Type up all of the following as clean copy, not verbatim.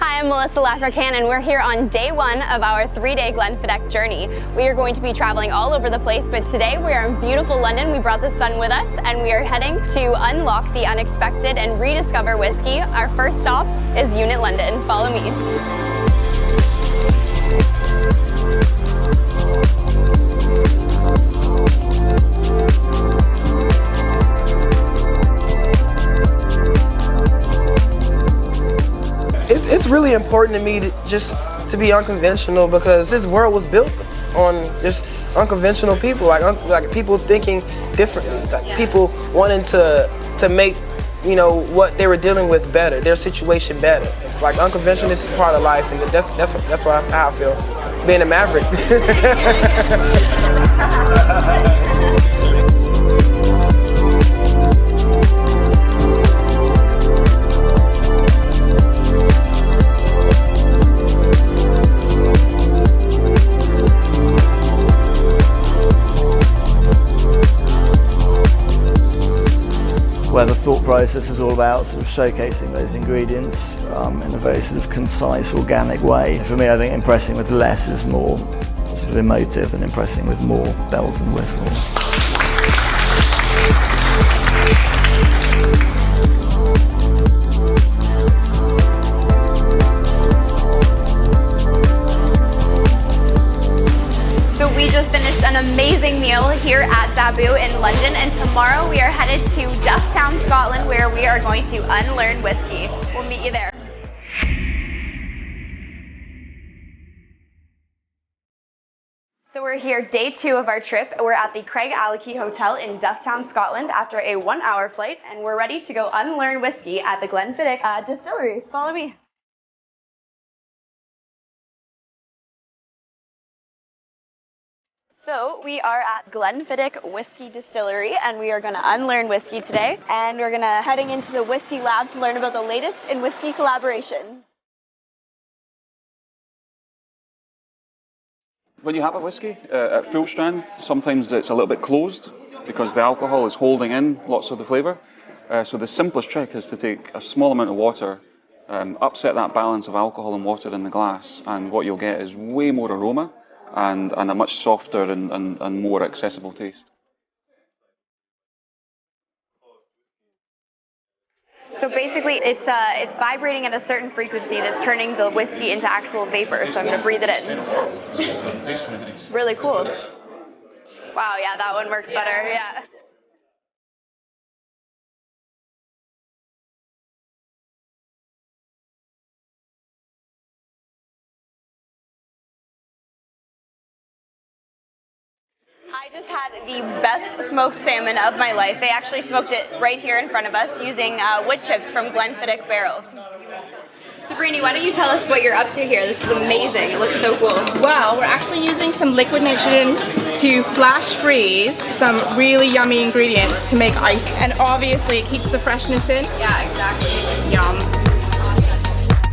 Hi, I'm Melissa Lafrican, and we're here on day one of our 3-day Glenfiddich journey. We are going to be traveling all over the place, but today we are in beautiful London. We brought the sun with us, and we are heading to unlock the unexpected and rediscover whiskey. Our first stop is Unit London. Follow me. It's really important to me to be unconventional, because this world was built on just unconventional people, like people thinking differently, like people wanting to make, you know, what they were dealing with better, their situation better. Like unconventionalness is part of life, and that's how I feel being a Maverick. Where the thought process is all about sort of showcasing those ingredients in a very sort of concise, organic way. For me, I think impressing with less is more sort of emotive than impressing with more bells and whistles. We just finished an amazing meal here at Daboo in London, and tomorrow we are headed to Dufftown, Scotland, where we are going to unlearn whiskey. We'll meet you there. So we're here day 2 of our trip. We're at the Craig Allachie Hotel in Dufftown, Scotland after a 1-hour flight, and we're ready to go unlearn whiskey at the Glenfiddich distillery. Follow me. So we are at Glenfiddich Whiskey Distillery, and we are going to unlearn whiskey today, and we're heading into the whiskey lab to learn about the latest in whiskey collaboration. When you have a whiskey at full strength, sometimes it's a little bit closed because the alcohol is holding in lots of the flavour. So the simplest trick is to take a small amount of water, upset that balance of alcohol and water in the glass, and what you'll get is way more aroma and a much softer and more accessible taste. So basically it's vibrating at a certain frequency that's turning the whiskey into actual vapor, so I'm going to breathe it in. Really cool. Wow, yeah, that one works better, yeah. I just had the best smoked salmon of my life. They actually smoked it right here in front of us using wood chips from Glenfiddich barrels. Sabrini, why don't you tell us what you're up to here? This is amazing. It looks so cool. Well, we're actually using some liquid nitrogen to flash freeze some really yummy ingredients to make ice. And obviously it keeps the freshness in. Yeah, exactly. Yum.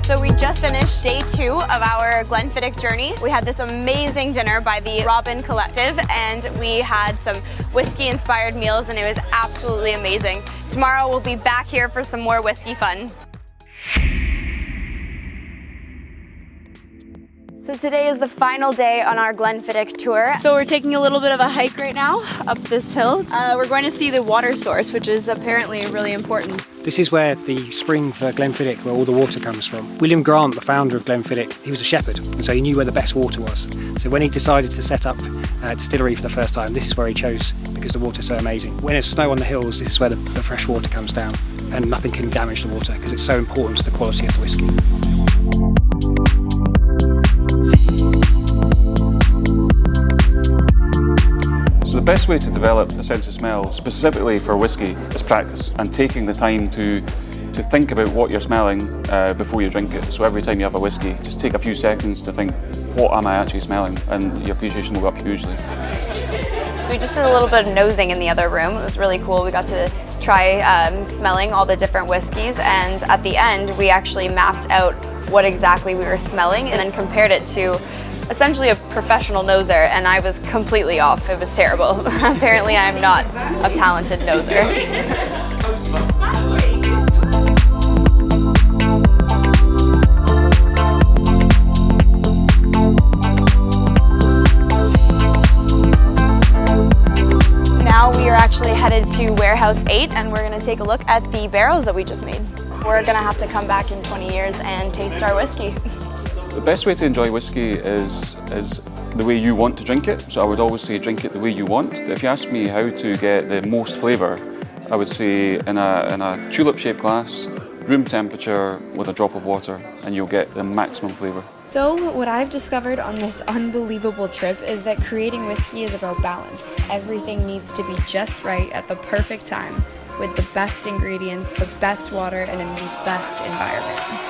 So we just finished day 2 of our Glenfiddich journey. We had this amazing dinner by the Robin Collective, and we had some whiskey-inspired meals, and it was absolutely amazing. Tomorrow we'll be back here for some more whiskey fun. So today is the final day on our Glenfiddich tour. So we're taking a little bit of a hike right now up this hill. We're going to see the water source, which is apparently really important. This is where the spring for Glenfiddich, where all the water comes from. William Grant, the founder of Glenfiddich, he was a shepherd, and so he knew where the best water was. So when he decided to set up a distillery for the first time, this is where he chose, because the water's so amazing. When there's snow on the hills, this is where the fresh water comes down, and nothing can damage the water, because it's so important to the quality of the whiskey. The best way to develop a sense of smell, specifically for whiskey, is practice and taking the time to think about what you're smelling before you drink it. So every time you have a whiskey, just take a few seconds to think, what am I actually smelling? And your appreciation will go up hugely. So we just did a little bit of nosing in the other room. It was really cool. We got to try smelling all the different whiskeys, and at the end we actually mapped out what exactly we were smelling and then compared it to essentially a professional noser, and I was completely off. It was terrible. Apparently I'm not a talented noser. headed to Warehouse 8 and we're gonna take a look at the barrels that we just made. We're gonna have to come back in 20 years and taste our whiskey. The best way to enjoy whiskey is the way you want to drink it. So I would always say drink it the way you want. If you ask me how to get the most flavour, I would say in a tulip-shaped glass, room temperature with a drop of water, and you'll get the maximum flavour. So what I've discovered on this unbelievable trip is that creating whiskey is about balance. Everything needs to be just right at the perfect time, with the best ingredients, the best water, and in the best environment.